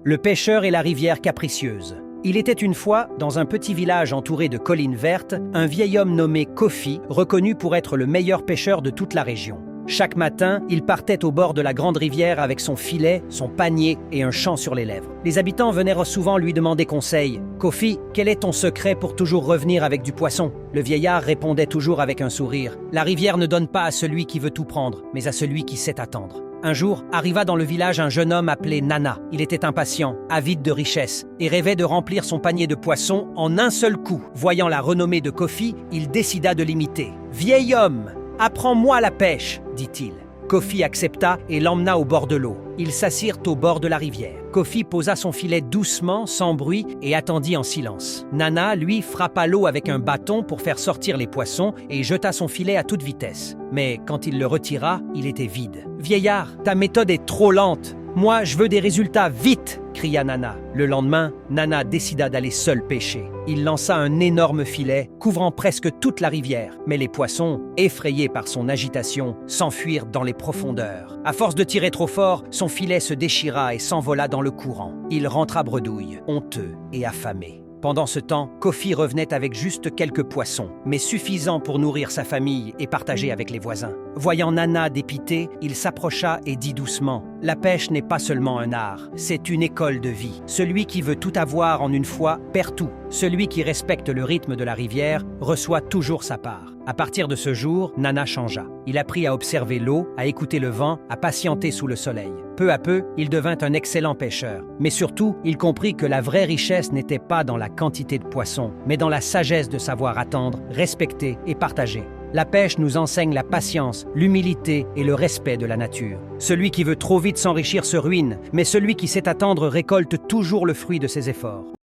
Le pêcheur et la rivière capricieuse. Il était une fois, dans un petit village entouré de collines vertes, un vieil homme nommé Kofi, reconnu pour être le meilleur pêcheur de toute la région. Chaque matin, il partait au bord de la grande rivière avec son filet, son panier et un chant sur les lèvres. Les habitants venaient souvent lui demander conseil. « Kofi, quel est ton secret pour toujours revenir avec du poisson ?» Le vieillard répondait toujours avec un sourire. « La rivière ne donne pas à celui qui veut tout prendre, mais à celui qui sait attendre. » Un jour, arriva dans le village un jeune homme appelé Nana. Il était impatient, avide de richesse, et rêvait de remplir son panier de poissons en un seul coup. Voyant la renommée de Kofi, il décida de l'imiter. « Vieil homme, apprends-moi la pêche », dit-il. Kofi accepta et l'emmena au bord de l'eau. Ils s'assirent au bord de la rivière. Kofi posa son filet doucement, sans bruit, et attendit en silence. Nana, lui, frappa l'eau avec un bâton pour faire sortir les poissons et jeta son filet à toute vitesse. Mais quand il le retira, il était vide. « Vieillard, ta méthode est trop lente. Moi, je veux des résultats vite !» cria Nana. Le lendemain, Nana décida d'aller seul pêcher. Il lança un énorme filet, couvrant presque toute la rivière. Mais les poissons, effrayés par son agitation, s'enfuirent dans les profondeurs. À force de tirer trop fort, son filet se déchira et s'envola dans le courant. Il rentra bredouille, honteux et affamé. Pendant ce temps, Kofi revenait avec juste quelques poissons, mais suffisants pour nourrir sa famille et partager avec les voisins. Voyant Nana dépité, il s'approcha et dit doucement « La pêche n'est pas seulement un art, c'est une école de vie. Celui qui veut tout avoir en une fois perd tout. Celui qui respecte le rythme de la rivière reçoit toujours sa part. » À partir de ce jour, Nana changea. Il apprit à observer l'eau, à écouter le vent, à patienter sous le soleil. Peu à peu, il devint un excellent pêcheur. Mais surtout, il comprit que la vraie richesse n'était pas dans la quantité de poissons, mais dans la sagesse de savoir attendre, respecter et partager. La pêche nous enseigne la patience, l'humilité et le respect de la nature. Celui qui veut trop vite s'enrichir se ruine, mais celui qui sait attendre récolte toujours le fruit de ses efforts.